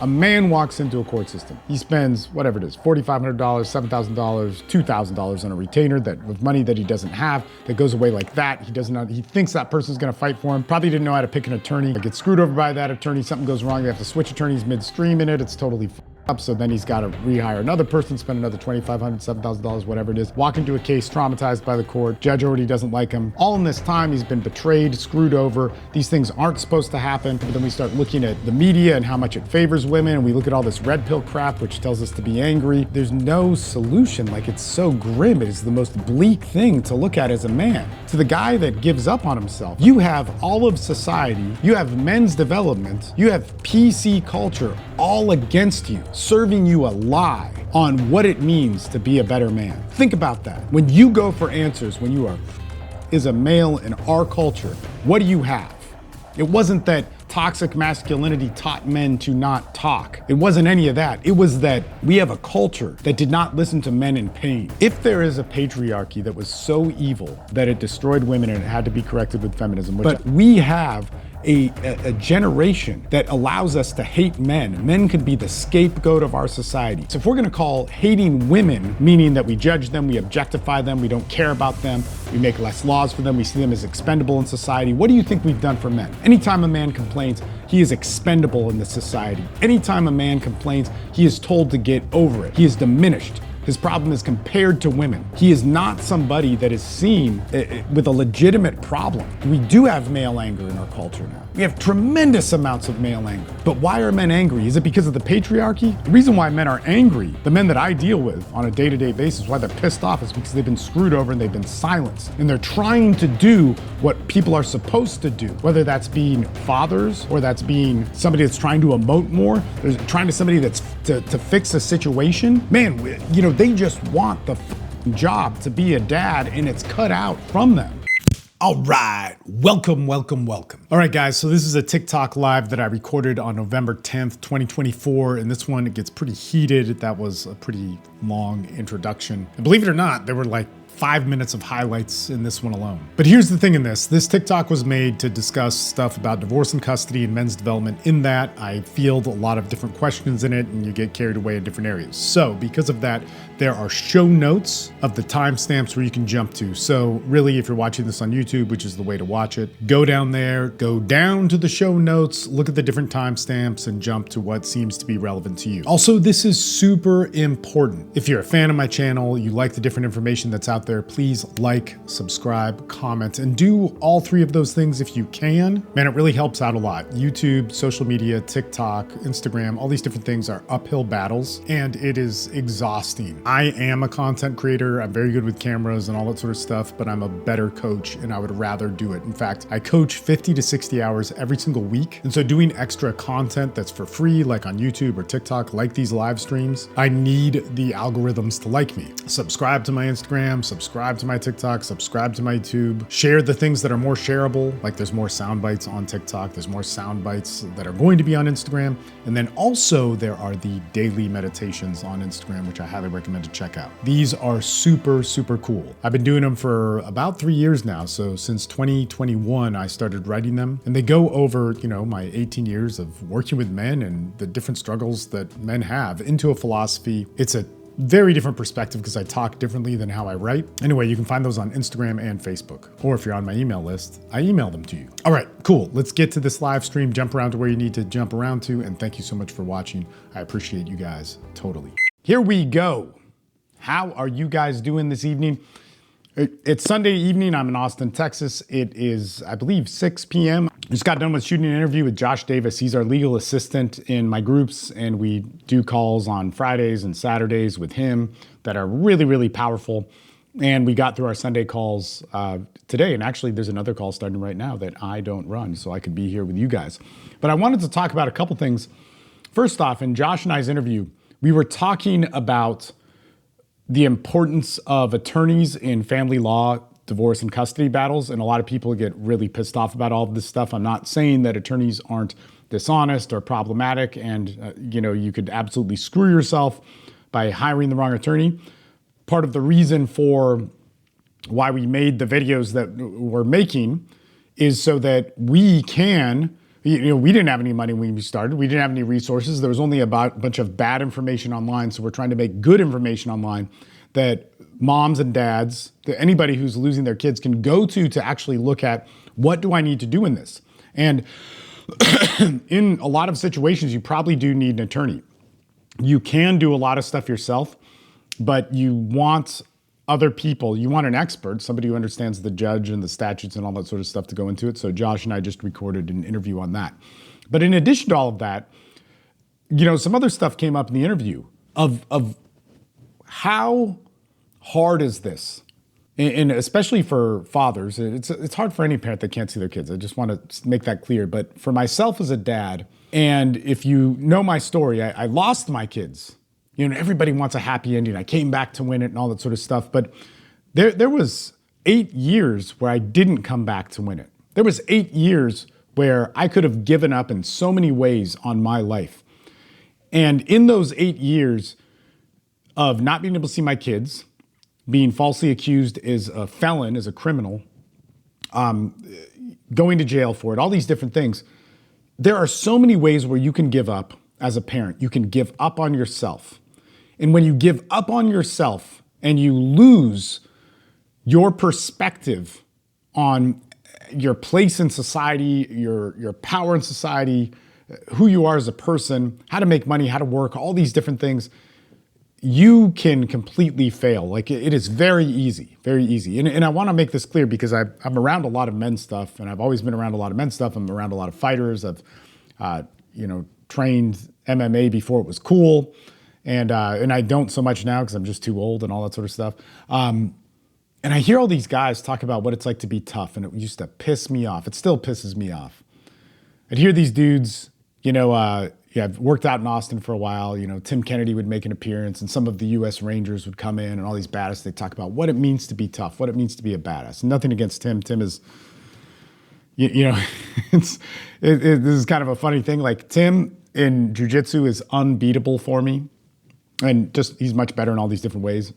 A man walks into a court system. He spends whatever it is, $4,500, $7,000, $2,000 on a retainer that with money that he doesn't have, that goes away like that. He doesn't know, he thinks that person's gonna fight for him. Probably didn't know how to pick an attorney. Gets screwed over by that attorney, something goes wrong. They have to switch attorneys midstream in it. It's totally up. So then he's got to rehire another person, spend another $2,500, $7,000, whatever it is. Walk into a case, traumatized by the court. Judge already doesn't like him. All in this time, he's been betrayed, screwed over. These things aren't supposed to happen. But then we start looking at the media and how much it favors women. And we look at all this red pill crap, which tells us to be angry. There's no solution. Like, it's so grim. It is the most bleak thing to look at as a man. To the guy that gives up on himself, you have all of society, you have men's development, you have PC culture all against you, serving you a lie on what it means to be a better man. Think about that. When you go for answers, when you are is a male in our culture, what do you have? It wasn't that toxic masculinity taught men to not talk. It wasn't any of that. It was that we have a culture that did not listen to men in pain. If there is a patriarchy that was so evil that it destroyed women and it had to be corrected with feminism, but we have a generation that allows us to hate men. Men could be the scapegoat of our society. So if we're gonna call hating women, meaning that we judge them, we objectify them, we don't care about them, we make less laws for them, we see them as expendable in society, what do you think we've done for men? Anytime a man complains, he is expendable in the society. Anytime a man complains, he is told to get over it. He is diminished. His problem is compared to women. He is not somebody that is seen with a legitimate problem. We do have male anger in our culture now. We have tremendous amounts of male anger. But why are men angry? Is it because of the patriarchy? The reason why men are angry, the men that I deal with on a day-to-day basis, why they're pissed off is because they've been screwed over and they've been silenced. And they're trying to do what people are supposed to do, whether that's being fathers or that's being somebody that's trying to emote more, or trying to somebody that's to fix a situation. Man, you know, they just want the job to be a dad and it's cut out from them. All right, welcome. All right, guys, so this is a TikTok live that I recorded on November 10th, 2024, and this one, it gets pretty heated. That was a pretty long introduction. And believe it or not, there were like 5 minutes of highlights in this one alone. But here's the thing in this TikTok was made to discuss stuff about divorce and custody and men's development. In that, I field a lot of different questions in it and you get carried away in different areas. So because of that, there are show notes of the timestamps where you can jump to. So really, if you're watching this on YouTube, which is the way to watch it, go down there, go down to the show notes, look at the different timestamps and jump to what seems to be relevant to you. Also, this is super important. If you're a fan of my channel, you like the different information that's out there, please like, subscribe, comment, and do all three of those things if you can. Man, it really helps out a lot. YouTube, social media, TikTok, Instagram, all these different things are uphill battles and it is exhausting. I am a content creator. I'm very good with cameras and all that sort of stuff, but I'm a better coach and I would rather do it. In fact, I coach 50 to 60 hours every single week. And so doing extra content that's for free, like on YouTube or TikTok, like these live streams, I need the algorithms to like me. Subscribe to my Instagram, subscribe to my TikTok, subscribe to my YouTube, share the things that are more shareable, like there's more sound bites on TikTok, there's more sound bites that are going to be on Instagram. And then also there are the daily meditations on Instagram, which I highly recommend to check out. These are super, super cool. I've been doing them for about 3 years now. So since 2021, I started writing them and they go over, you know, my 18 years of working with men and the different struggles that men have into a philosophy. It's a very different perspective because I talk differently than how I write. Anyway, you can find those on Instagram and Facebook. Or if you're on my email list, I email them to you. All right, cool. Let's get to this live stream, jump around to where you need to jump around to. And thank you so much for watching. I appreciate you guys totally. Here we go. How are you guys doing this evening? It's Sunday evening. I'm in Austin, Texas. It is, I believe, 6 p.m. Just got done with shooting an interview with Josh Davis. He's our legal assistant in my groups, and we do calls on Fridays and Saturdays with him that are really, really powerful. And we got through our Sunday calls today, and actually there's another call starting right now that I don't run, so I could be here with you guys. But I wanted to talk about a couple things. First off, in Josh and I's interview, we were talking about the importance of attorneys in family law, divorce and custody battles. And a lot of people get really pissed off about all of this stuff. I'm not saying that attorneys aren't dishonest or problematic and you know, you could absolutely screw yourself by hiring the wrong attorney. Part of the reason for why we made the videos that we're making is so that we can We didn't have any money when we started. We didn't have any resources. There was only a bunch of bad information online. So we're trying to make good information online that moms and dads, that anybody who's losing their kids can go to actually look at, what do I need to do in this? And in a lot of situations, you probably do need an attorney. You can do a lot of stuff yourself, but you want other people, you want an expert, somebody who understands the judge and the statutes and all that sort of stuff to go into it. So Josh and I just recorded an interview on that. But in addition to all of that, some other stuff came up in the interview of how hard is this? And especially for fathers, it's hard for any parent that can't see their kids. I just want to make that clear. But for myself as a dad, and if you know my story, I lost my kids. Everybody wants a happy ending. I came back to win it and all that sort of stuff. But there was 8 years where I didn't come back to win it. There was 8 years where I could have given up in so many ways on my life. And in those 8 years of not being able to see my kids, being falsely accused as a felon, as a criminal, going to jail for it, all these different things, there are so many ways where you can give up as a parent. You can give up on yourself. And when you give up on yourself and you lose your perspective on your place in society, your power in society, who you are as a person, how to make money, how to work, all these different things, you can completely fail. Like, it is very easy, very easy. And I want to make this clear because I'm around a lot of men's stuff, and I've always been around a lot of men's stuff. I'm around a lot of fighters. I've, trained MMA before it was cool. And I don't so much now because I'm just too old and all that sort of stuff. And I hear all these guys talk about what it's like to be tough, and it used to piss me off. It still pisses me off. I'd hear these dudes, I've worked out in Austin for a while. Tim Kennedy would make an appearance, and some of the U.S. Rangers would come in, and all these badass. They talk about what it means to be tough, what it means to be a badass. Nothing against Tim. Tim is, this is kind of a funny thing. Like, Tim in jiu-jitsu is unbeatable for me, and he's much better in all these different ways.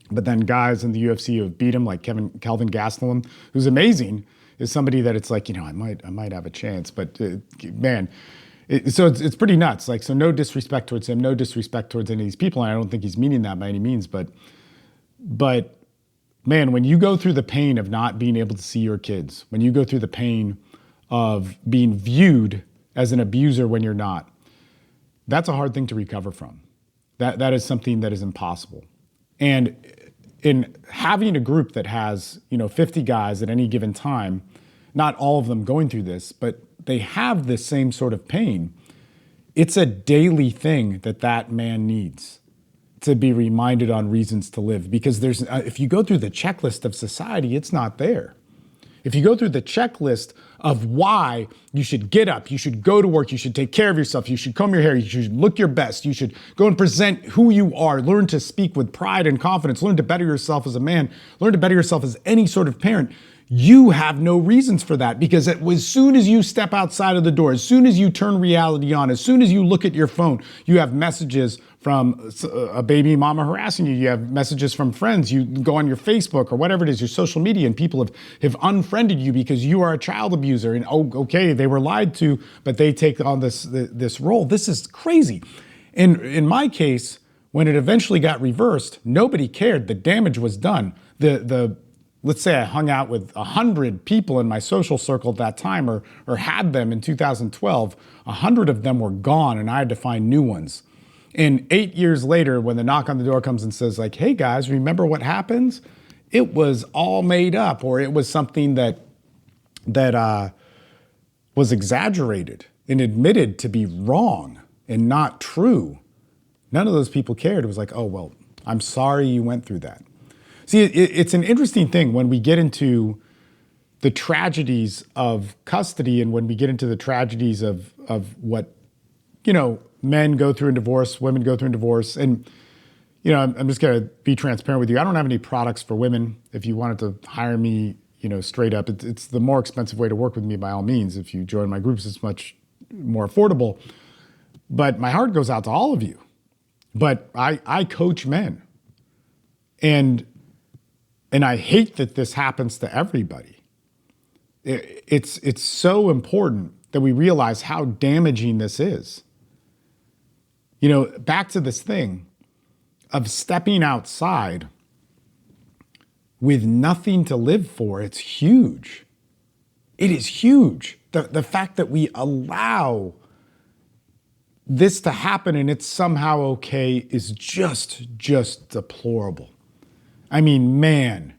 But then guys in the UFC who have beat him, like Kelvin Gastelum, who's amazing, is somebody that it's like, I might have a chance, but man. So it's pretty nuts. Like, so no disrespect towards him, no disrespect towards any of these people. And I don't think he's meaning that by any means, but man, when you go through the pain of not being able to see your kids, when you go through the pain of being viewed as an abuser when you're not, that's a hard thing to recover from. That is something that is impossible. And in having a group that has, 50 guys at any given time, not all of them going through this, but they have the same sort of pain. It's a daily thing that man needs to be reminded on reasons to live. Because if you go through the checklist of society, it's not there. If you go through the checklist of why you should get up, you should go to work, you should take care of yourself, you should comb your hair, you should look your best, you should go and present who you are, learn to speak with pride and confidence, learn to better yourself as a man, learn to better yourself as any sort of parent, you have no reasons for that, because as soon as you step outside of the door, as soon as you turn reality on, as soon as you look at your phone, you have messages from a baby mama harassing you. You have messages from friends. You go on your Facebook or whatever it is, your social media, and people have unfriended you because you are a child abuser. And okay, they were lied to, but they take on this role. This is crazy. And in my case, when it eventually got reversed, nobody cared. The damage was done. Let's say I hung out with 100 people in my social circle at that time, or had them in 2012. 100 of them were gone, and I had to find new ones. And 8 years later, when the knock on the door comes and says, like, hey guys, remember what happens? It was all made up, or it was something that was exaggerated and admitted to be wrong and not true. None of those people cared. It was like, oh, well, I'm sorry you went through that. See, it's an interesting thing when we get into the tragedies of custody, and when we get into the tragedies of what, men go through in divorce, women go through in divorce. And, I'm just going to be transparent with you. I don't have any products for women. If you wanted to hire me, straight up, it's the more expensive way to work with me by all means. If you join my groups, it's much more affordable. But my heart goes out to all of you. But I coach men. And I hate that this happens to everybody. It's so important that we realize how damaging this is. You know, back to this thing of stepping outside with nothing to live for, it's huge. It is huge. The fact that we allow this to happen and it's somehow okay is just deplorable. I mean, man,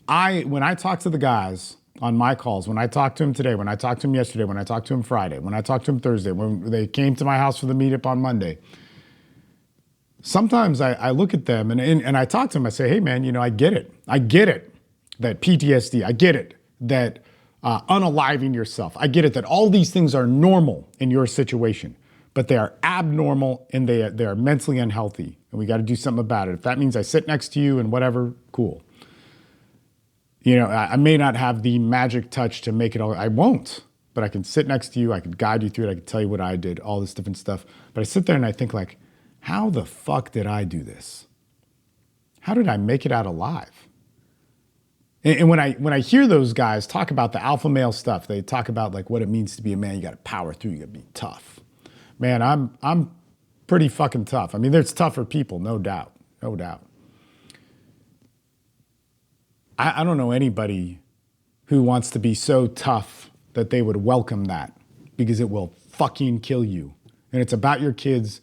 when I talk to the guys on my calls, when I talked to him today, when I talked to him yesterday, when I talked to him Friday, when I talked to him Thursday, when they came to my house for the meetup on Monday, sometimes I look at them and I talk to them. I say, hey, man, you know, I get it. I get it that PTSD, I get it that unaliving yourself. I get it that all these things are normal in your situation, but they are abnormal and they are mentally unhealthy. And we got to do something about it. If that means I sit next to you and whatever, cool. You know, I may not have the magic touch to make it all, I won't, but I can sit next to you. I can guide you through it. I can tell you what I did, all this different stuff. But I sit there and I think like, how the fuck did I do this? How did I make it out alive? And when I hear those guys talk about the alpha male stuff, they talk about like what it means to be a man. You got to power through. You got to be tough. Man, I'm pretty fucking tough. I mean, there's tougher people, no doubt, no doubt. I don't know anybody who wants to be so tough that they would welcome that, because it will fucking kill you. And it's about your kids.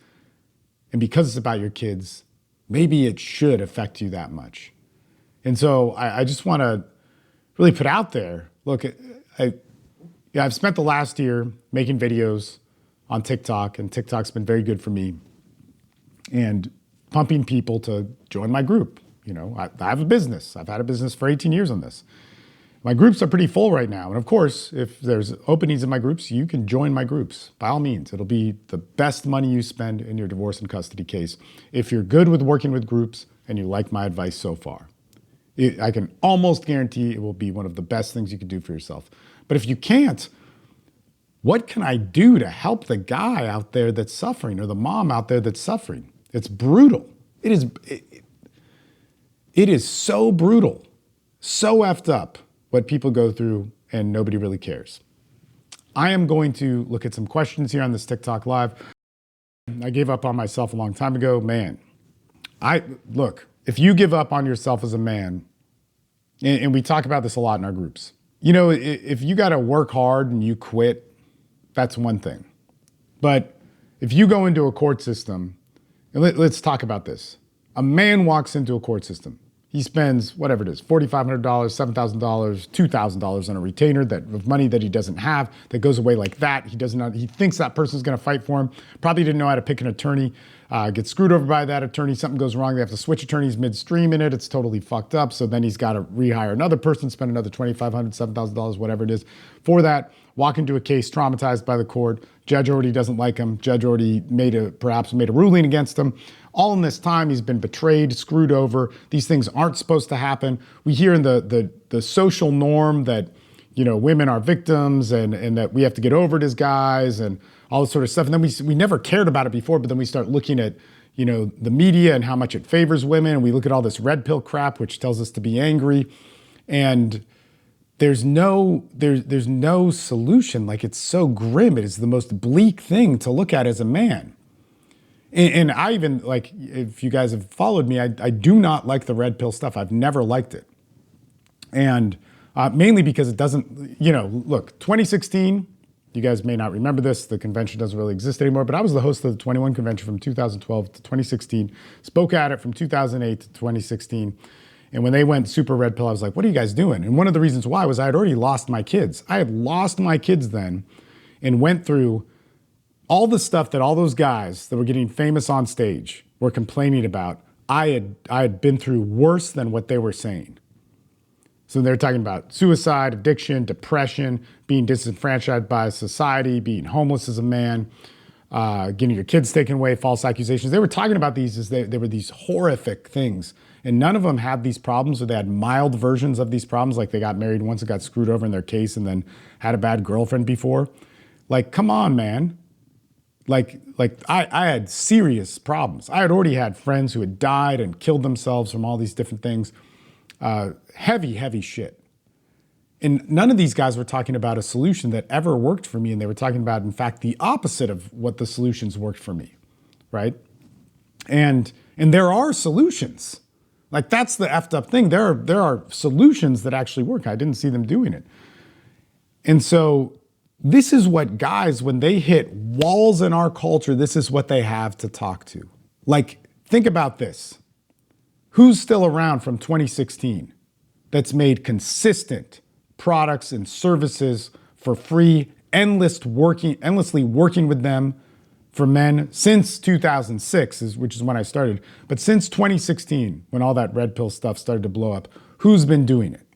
And because it's about your kids, maybe it should affect you that much. And so I just want to really put out there, look, I've spent the last year making videos on TikTok, and TikTok's been very good for me, and pumping people to join my group. You know, I have a business. I've had a business for 18 years on this. My groups are pretty full right now. And of course, if there's openings in my groups, you can join my groups. By all means, it'll be the best money you spend in your divorce and custody case if you're good with working with groups and you like my advice so far. I can almost guarantee it will be one of the best things you can do for yourself. But if you can't, what can I do to help the guy out there that's suffering, or the mom out there that's suffering? It's brutal. It is so brutal, so effed up what people go through, and nobody really cares. I am going to look at some questions here on this TikTok Live. I gave up on myself a long time ago. Man, look, if you give up on yourself as a man, and we talk about this a lot in our groups, you know, if you got to work hard and you quit, that's one thing. But if you go into a court system, and let's talk about this. A man walks into a court system. He spends whatever it is, $4,500, $7,000, $2,000 on a retainer of money that he doesn't have, that goes away like that. He thinks that person's going to fight for him. Probably didn't know how to pick an attorney. Gets screwed over by that attorney. Something goes wrong. They have to switch attorneys midstream in it. It's totally fucked up. So then he's got to rehire another person, spend another $2,500, $7,000, whatever it is for that. Walk into a case traumatized by the court. Judge already doesn't like him. Judge already perhaps made a ruling against him. All in this time, he's been betrayed, screwed over. These things aren't supposed to happen. We hear in the social norm that, you know, women are victims and that we have to get over it as guys and all this sort of stuff. And then we never cared about it before, but then we start looking at, you know, the media and how much it favors women. And we look at all this red pill crap, which tells us to be angry. And there's no solution. Like, it's so grim. It is the most bleak thing to look at as a man. And I even, like, if you guys have followed me, I do not like the red pill stuff. I've never liked it. And mainly because it doesn't, you know, look, 2016, you guys may not remember this. The convention doesn't really exist anymore, but I was the host of the 21 convention from 2012 to 2016, spoke at it from 2008 to 2016. And when they went super red pill, I was like, what are you guys doing? And one of the reasons why was I had already lost my kids. I had lost my kids then and went through all the stuff that all those guys that were getting famous on stage were complaining about. I had been through worse than what they were saying. So they're talking about suicide, addiction, depression, being disenfranchised by society, being homeless as a man, getting your kids taken away, false accusations. They were talking about these as they were these horrific things. And none of them had these problems, or they had mild versions of these problems, like they got married once and got screwed over in their case and then had a bad girlfriend before. Like, come on, man. Like I had serious problems. I had already had friends who had died and killed themselves from all these different things. Heavy shit. And none of these guys were talking about a solution that ever worked for me. And they were talking about, in fact, the opposite of what the solutions worked for me, right? And there are solutions. Like, that's the effed up thing. There are solutions that actually work. I didn't see them doing it. And so this is what guys, when they hit walls in our culture, this is what they have to talk to. Like, think about this. Who's still around from 2016 that's made consistent products and services for free, endlessly working with them for men since 2006, which is when I started. But since 2016, when all that red pill stuff started to blow up, who's been doing it?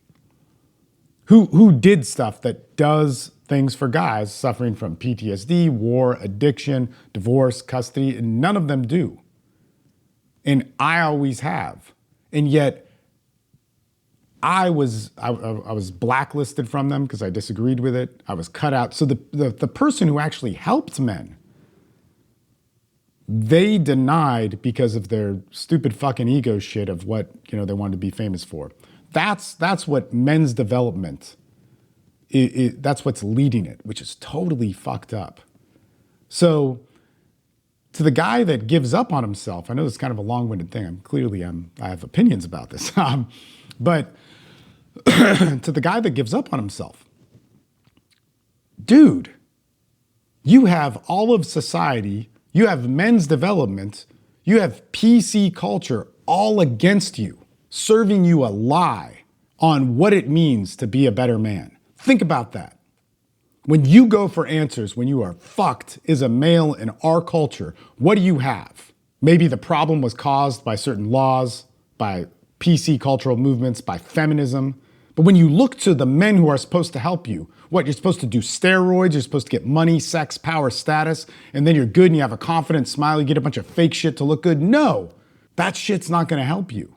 Who did stuff that does things for guys suffering from PTSD, war, addiction, divorce, custody, and none of them do. And I always have. And yet I was blacklisted from them because I disagreed with it. I was cut out. So the person who actually helped men, they denied because of their stupid fucking ego shit of what, they wanted to be famous for. That's what men's development, that's what's leading it, which is totally fucked up. So to the guy that gives up on himself, I know this is kind of a long-winded thing. I have opinions about this. But to the guy that gives up on himself, dude, you have all of society, you have men's development, you have PC culture all against you, serving you a lie on what it means to be a better man. Think about that. When you go for answers, when you are fucked as a male in our culture, what do you have? Maybe the problem was caused by certain laws, by PC cultural movements, by feminism. But when you look to the men who are supposed to help you, what, you're supposed to do steroids, you're supposed to get money, sex, power, status, and then you're good and you have a confident smile, you get a bunch of fake shit to look good. No, that shit's not gonna help you.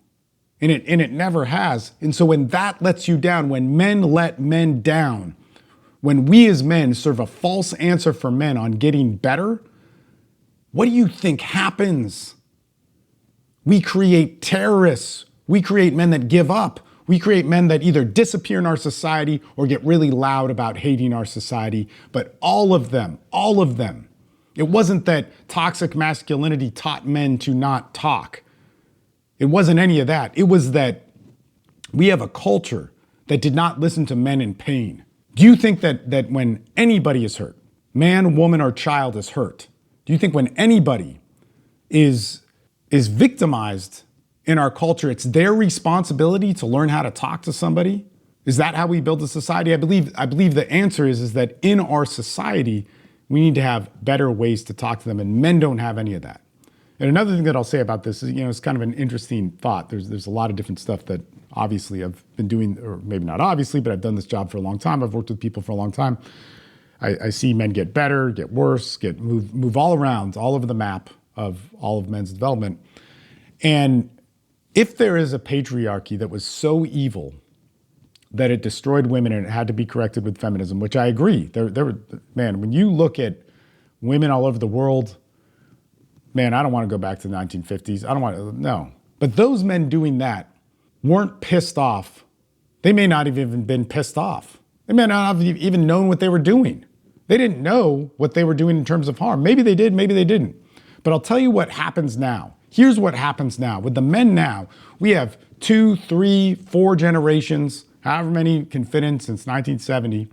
And it never has. And so when that lets you down, when men let men down, when we as men serve a false answer for men on getting better, what do you think happens? We create terrorists. We create men that give up. We create men that either disappear in our society or get really loud about hating our society. But all of them, it wasn't that toxic masculinity taught men to not talk. It wasn't any of that. It was that we have a culture that did not listen to men in pain. Do you think that when anybody is hurt, man, woman, or child is hurt, do you think when anybody is victimized in our culture, it's their responsibility to learn how to talk to somebody? Is that how we build a society? I believe the answer is that in our society, we need to have better ways to talk to them, and men don't have any of that. And another thing that I'll say about this is, it's kind of an interesting thought. There's a lot of different stuff that obviously I've been doing, or maybe not obviously, but I've done this job for a long time. I've worked with people for a long time. I see men get better, get worse, move all around, all over the map of all of men's development. And if there is a patriarchy that was so evil that it destroyed women and it had to be corrected with feminism, which I agree. Man, when you look at women all over the world, man, I don't want to go back to the 1950s. No. But those men doing that weren't pissed off. They may not have even been pissed off. They may not have even known what they were doing. They didn't know what they were doing in terms of harm. Maybe they did, maybe they didn't. But I'll tell you what happens now. Here's what happens now. With the men now, we have 2, 3, 4 generations, however many can fit in since 1970,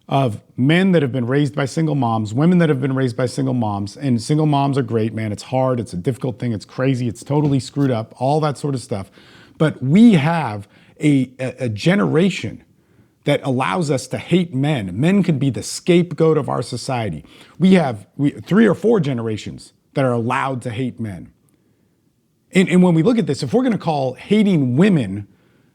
of men that have been raised by single moms, women that have been raised by single moms. And single moms are great, man. It's hard. It's a difficult thing. It's crazy. It's totally screwed up, all that sort of stuff. But we have a generation that allows us to hate men. Men can be the scapegoat of our society. We have 3 or 4 generations that are allowed to hate men. And when we look at this, if we're going to call hating women,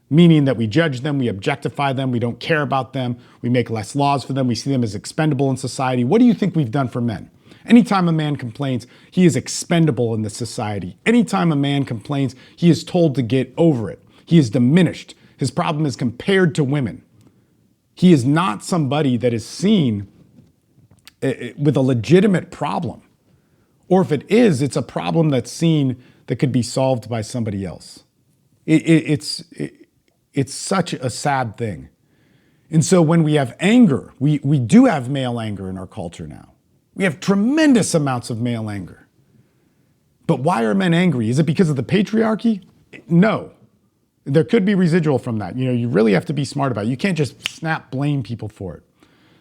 meaning that we judge them, we objectify them, we don't care about them, we make less laws for them, we see them as expendable in society, what do you think we've done for men? Anytime a man complains, he is expendable in the society. Anytime a man complains, he is told to get over it. He is diminished. His problem is compared to women. He is not somebody that is seen with a legitimate problem. Or if it is, it's a problem that's seen that could be solved by somebody else. It's such a sad thing. And so when we have anger, we do have male anger in our culture now. We have tremendous amounts of male anger. But why are men angry? Is it because of the patriarchy? No. There could be residual from that. You really have to be smart about it. You can't just snap blame people for it.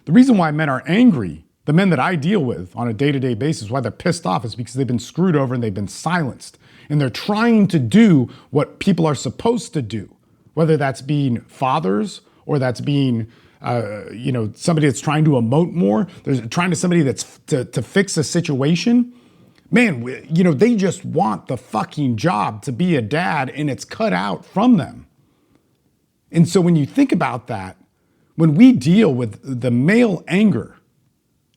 The reason why men are angry, the men that I deal with on a day-to-day basis, why they're pissed off is because they've been screwed over and they've been silenced. And they're trying to do what people are supposed to do, whether that's being fathers or that's being, somebody that's trying to emote more. There's trying to somebody that's to fix a situation. Man, they just want the fucking job to be a dad, and it's cut out from them. And so when you think about that, when we deal with the male anger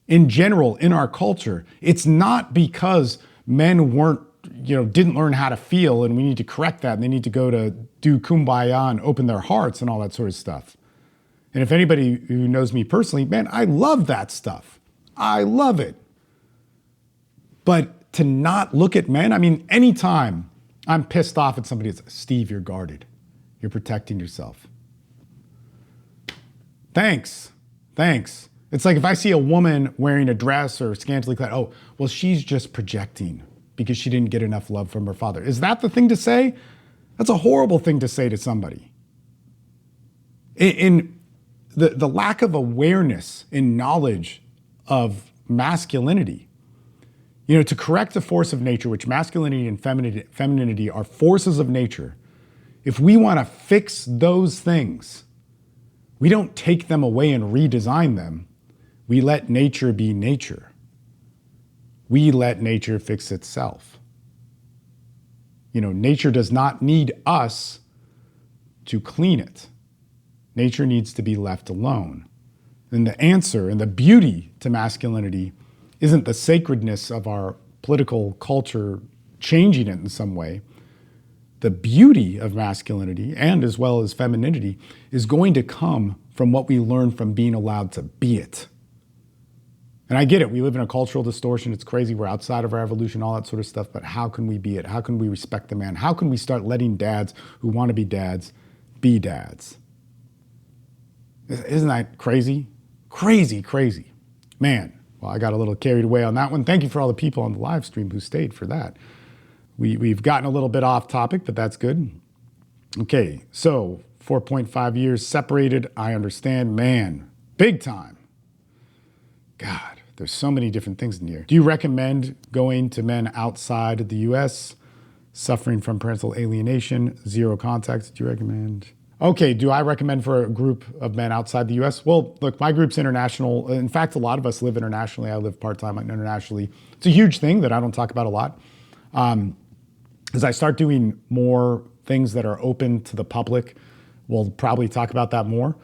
in general in our culture, it's not because men didn't learn how to feel and we need to correct that and they need to go to do kumbaya and open their hearts and all that sort of stuff. And if anybody who knows me personally, man, I love that stuff. I love it. But to not look at men, anytime I'm pissed off at somebody, it's, Steve, you're guarded. You're protecting yourself. Thanks. It's like if I see a woman wearing a dress or scantily clad, oh, well, she's just projecting because she didn't get enough love from her father. Is that the thing to say? That's a horrible thing to say to somebody. In the lack of awareness and knowledge of masculinity, to correct the force of nature, which masculinity and femininity are forces of nature, if we want to fix those things, we don't take them away and redesign them. We let nature be nature. We let nature fix itself. Nature does not need us to clean it. Nature needs to be left alone. And the answer and the beauty to masculinity isn't the sacredness of our political culture changing it in some way. The beauty of masculinity and as well as femininity is going to come from what we learn from being allowed to be it. And I get it. We live in a cultural distortion. It's crazy. We're outside of our evolution, all that sort of stuff. But how can we be it? How can we respect the man? How can we start letting dads who want to be dads? Isn't that crazy? Crazy. Man, well, I got a little carried away on that one. Thank you for all the people on the live stream who stayed for that. We've gotten a little bit off topic, but that's good. Okay, so 4.5 years separated. I understand, man, big time. God, there's so many different things in here. Do you recommend going to men outside of the U.S. suffering from parental alienation, zero contact? Do you recommend? Okay, do I recommend for a group of men outside the U.S.? Well, look, my group's international. In fact, a lot of us live internationally. I live part-time internationally. It's a huge thing that I don't talk about a lot. As I start doing more things that are open to the public, we'll probably talk about that more.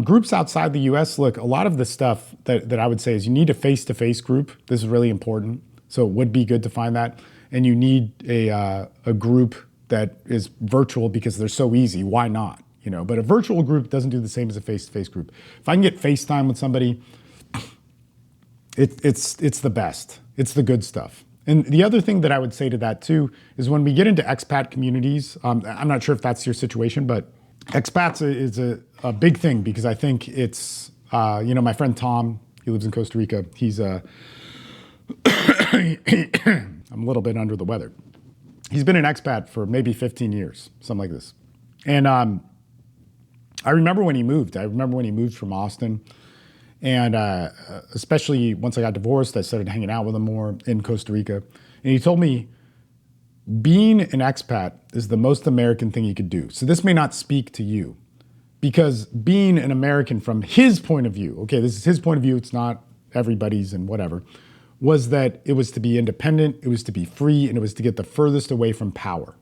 Groups outside the U.S., look, a lot of the stuff that I would say is you need a face-to-face group. This is really important. So it would be good to find that. And you need a group that is virtual because they're so easy. Why not? But a virtual group doesn't do the same as a face-to-face group. If I can get FaceTime with somebody, it's the best. It's the good stuff. And the other thing that I would say to that too is when we get into expat communities, I'm not sure if that's your situation, but expats is a big thing because I think it's, my friend Tom, he lives in Costa Rica. He's I'm a little bit under the weather. He's been an expat for maybe 15 years, something like this. And I remember when he moved. I remember when he moved from Austin. And especially once I got divorced, I started hanging out with him more in Costa Rica. And he told me being an expat is the most American thing you could do. So this may not speak to you because being an American from his point of view, okay, this is his point of view, it's not everybody's and whatever, was that it was to be independent, it was to be free, and it was to get the furthest away from power.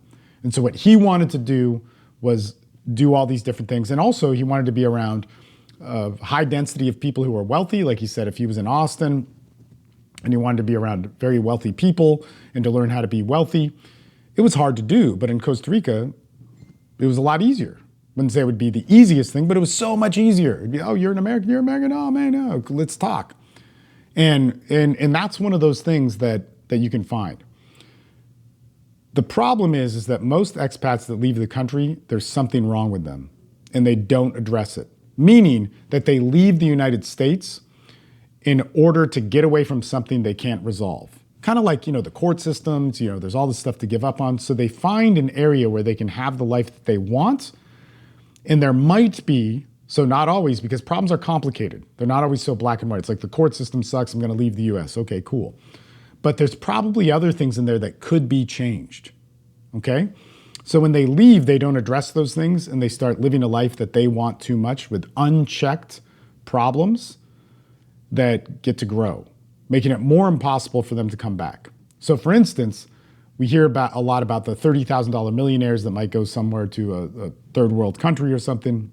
And so what he wanted to do was do all these different things. And also he wanted to be around a high density of people who were wealthy. Like he said, if he was in Austin and he wanted to be around very wealthy people and to learn how to be wealthy, it was hard to do. But in Costa Rica, it was a lot easier. I wouldn't say it would be the easiest thing, but it was so much easier. It'd be, oh, you're an American, you're American, oh man, no, let's talk. And that's one of those things that you can find. The problem is that most expats that leave the country, there's something wrong with them and they don't address it. meaning that they leave the United States in order to get away from something they can't resolve. Kind of like, the court systems, there's all this stuff to give up on. So they find an area where they can have the life that they want. And there might be, so not always, because problems are complicated. They're not always so black and white. It's like the court system sucks, I'm going to leave the US. Okay, cool. But there's probably other things in there that could be changed. Okay? So when they leave, they don't address those things and they start living a life that they want too much with unchecked problems that get to grow, making it more impossible for them to come back. So for instance, we hear a lot about the $30,000 millionaires that might go somewhere to a third world country or something,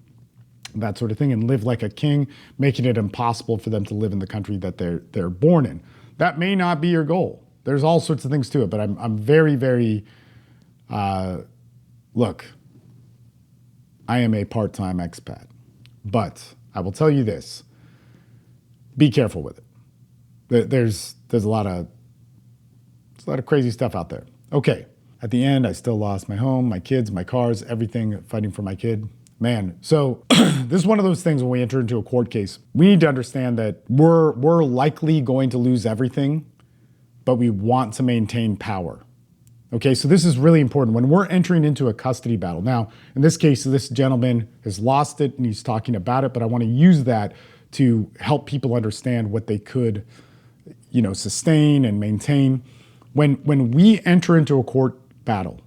that sort of thing, and live like a king, making it impossible for them to live in the country that they're born in. That may not be your goal. There's all sorts of things to it, but I'm very, very, look, I am a part-time expat, but I will tell you this, be careful with it. There's a lot of crazy stuff out there. Okay, at the end, I still lost my home, my kids, my cars, everything, fighting for my kid. Man, so this is one of those things when we enter into a court case, we need to understand that we're likely going to lose everything, but we want to maintain power. Okay, so this is really important when we're entering into a custody battle. Now, in this case, this gentleman has lost it and he's talking about it, but I want to use that to help people understand what they could, sustain and maintain. When we enter into a court battle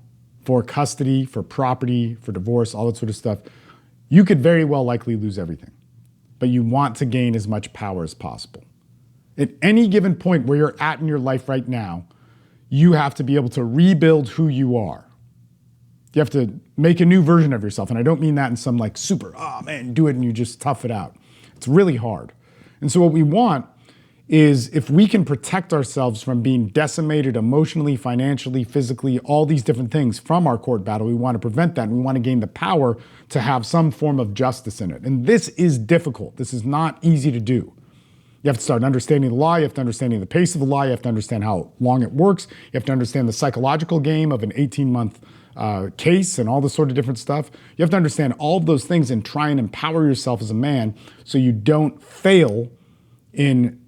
for custody, for property, for divorce, all that sort of stuff, you could very well likely lose everything, but you want to gain as much power as possible. At any given point where you're at in your life right now, you have to be able to rebuild who you are. You have to make a new version of yourself. And I don't mean that in some super, oh man, do it and you just tough it out. It's really hard. And so what we want is if we can protect ourselves from being decimated emotionally, financially, physically, all these different things from our court battle, we want to prevent that. And we want to gain the power to have some form of justice in it. And this is difficult. This is not easy to do. You have to start understanding the law. You have to understand the pace of the law. You have to understand how long it works. You have to understand the psychological game of an 18-month case and all this sort of different stuff. You have to understand all of those things and try and empower yourself as a man so you don't fail in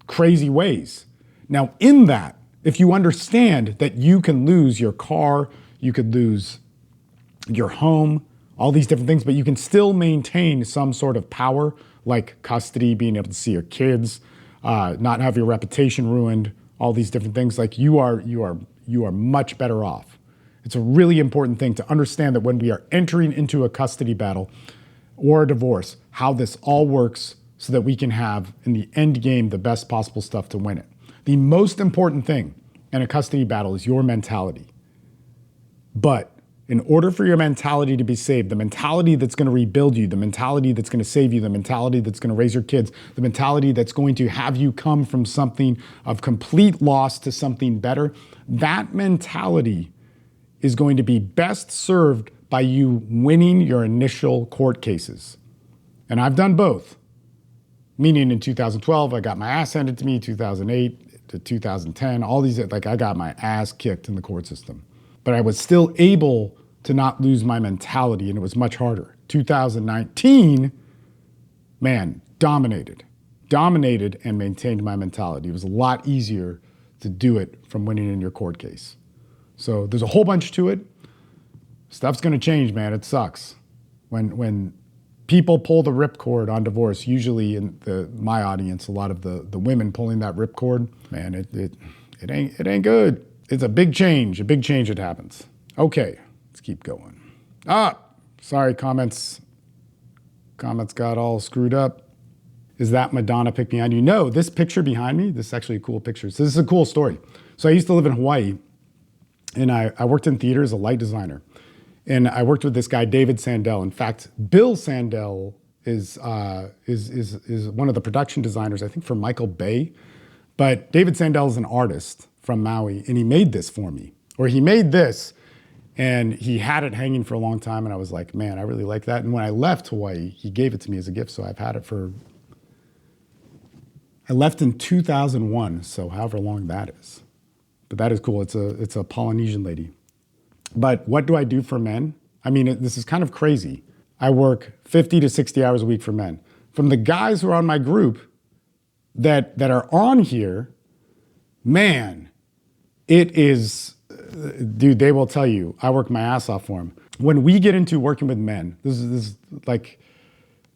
crazy ways. Now, in that, if you understand that you can lose your car, you could lose your home, all these different things, but you can still maintain some sort of power, like custody, being able to see your kids, not have your reputation ruined, all these different things, like you are much better off. It's a really important thing to understand that when we are entering into a custody battle or a divorce, how this all works so that we can have, in the end game, the best possible stuff to win it. The most important thing in a custody battle is your mentality. But in order for your mentality to be saved, the mentality that's going to rebuild you, the mentality that's going to save you, the mentality that's going to raise your kids, the mentality that's going to have you come from something of complete loss to something better, that mentality is going to be best served by you winning your initial court cases. And I've done both. Meaning in 2012, I got my ass handed to me, 2008 to 2010, all these, I got my ass kicked in the court system. But I was still able to not lose my mentality, and it was much harder. 2019, man, dominated and maintained my mentality. It was a lot easier to do it from winning in your court case. So there's a whole bunch to it. Stuff's gonna change, man, it sucks. When people pull the ripcord on divorce, usually in my audience, a lot of the women pulling that ripcord, man, it ain't good. It's a big change that happens. Okay, let's keep going. Sorry, comments got all screwed up. Is that Madonna Pick Me On You? No, this picture behind me, this is actually a cool picture. So this is a cool story. So I used to live in Hawaii, and I worked in theater as a light designer. And I worked with this guy, David Sandell. In fact, Bill Sandell is one of the production designers, I think, for Michael Bay. But David Sandell is an artist from Maui, and he made this for me. Or he made this, and he had it hanging for a long time, and I was like, man, I really like that. And when I left Hawaii, he gave it to me as a gift, so I've had it I left in 2001, so however long that is. But that is cool. It's a Polynesian lady. But what do I do for men? I mean, this is kind of crazy. I work 50 to 60 hours a week for men. From the guys who are on my group that are on here, man, it is, dude, they will tell you, I work my ass off for them. When we get into working with men, this is like,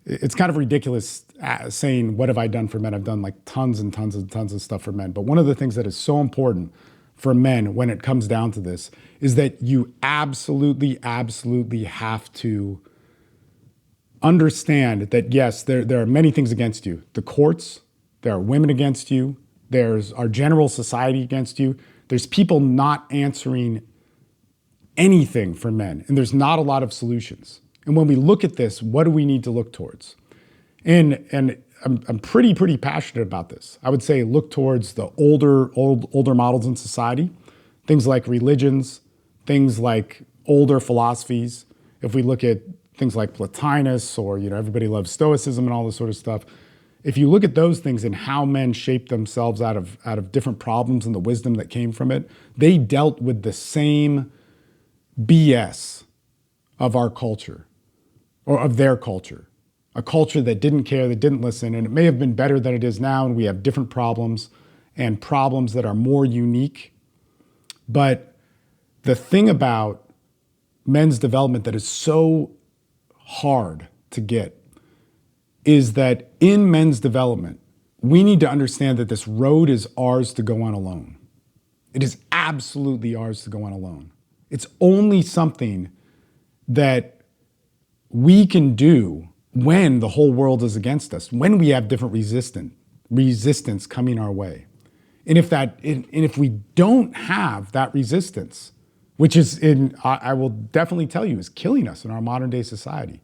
it's kind of ridiculous saying, what have I done for men? I've done like tons and tons and tons of stuff for men. But one of the things that is so important for men when it comes down to this is that you absolutely, absolutely have to understand that, yes, there are many things against you. The courts, there are women against you. There's our general society against you. There's people not answering anything for men. And there's not a lot of solutions. And when we look at this, what do we need to look towards? And I'm pretty passionate about this. I would say look towards the older models in society, things like religions, things like older philosophies. If we look at things like Plotinus or, everybody loves Stoicism and all this sort of stuff. If you look at those things and how men shaped themselves out of different problems and the wisdom that came from it, they dealt with the same BS of our culture or of their culture, a culture that didn't care, that didn't listen. And it may have been better than it is now. And we have different problems and problems that are more unique. But the thing about men's development that is so hard to get is that in men's development, we need to understand that this road is ours to go on alone. It is absolutely ours to go on alone. It's only something that we can do when the whole world is against us, when we have different resistance coming our way. And if we don't have that resistance, which is I will definitely tell you, is killing us in our modern day society.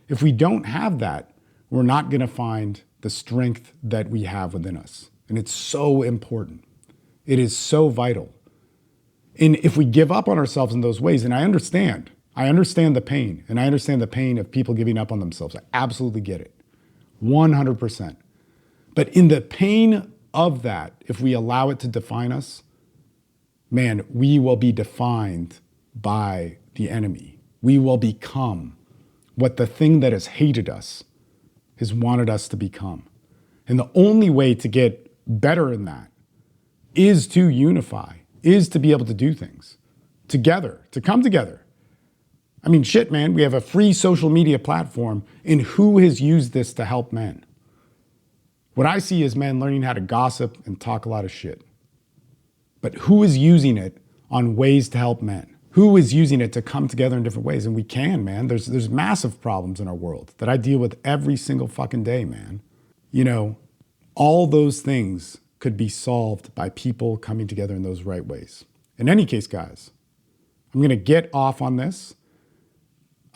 If we don't have that, we're not going to find the strength that we have within us. And it's so important. It is so vital. And if we give up on ourselves in those ways, and I understand the pain, and I understand the pain of people giving up on themselves. I absolutely get it, 100%. But in the pain of that, if we allow it to define us, man, we will be defined by the enemy. We will become what the thing that has hated us has wanted us to become. And the only way to get better in that is to unify, is to be able to do things together, to come together. I mean, shit, man, we have a free social media platform, and who has used this to help men? What I see is men learning how to gossip and talk a lot of shit. But who is using it on ways to help men? Who is using it to come together in different ways? And we can, man. There's massive problems in our world that I deal with every single fucking day, man. All those things could be solved by people coming together in those right ways. In any case, guys, I'm gonna get off on this.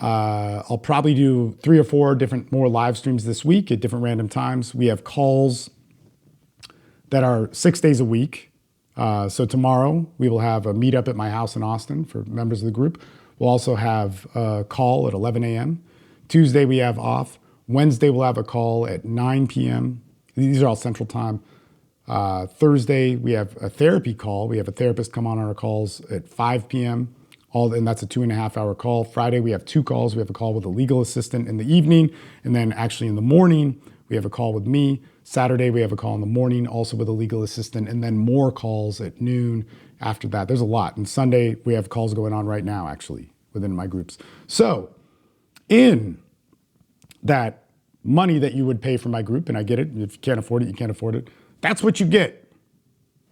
I'll probably do 3 or 4 different more live streams this week at different random times. We have calls that are 6 days a week. So tomorrow we will have a meetup at my house in Austin for members of the group. We'll also have a call at 11 a.m. Tuesday we have off. Wednesday we'll have a call at 9 p.m. These are all Central Time. Thursday we have a therapy call. We have a therapist come on our calls at 5 p.m. And that's a 2.5-hour call. Friday we have 2 calls. We have a call with a legal assistant in the evening, and then actually in the morning we have a call with me. Saturday, we have a call in the morning, also with a legal assistant, and then more calls at noon after that. There's a lot. And Sunday, we have calls going on right now, actually, within my groups. So in that money that you would pay for my group, and I get it, if you can't afford it, you can't afford it, that's what you get.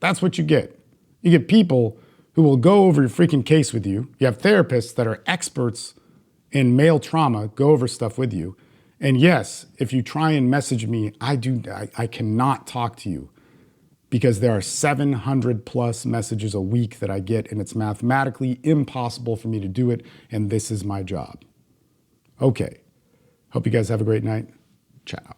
That's what you get. You get people who will go over your freaking case with you. You have therapists that are experts in male trauma, go over stuff with you. And yes, if you try and message me, I cannot talk to you because there are 700 plus messages a week that I get, and it's mathematically impossible for me to do it, and this is my job. Okay. Hope you guys have a great night. Ciao.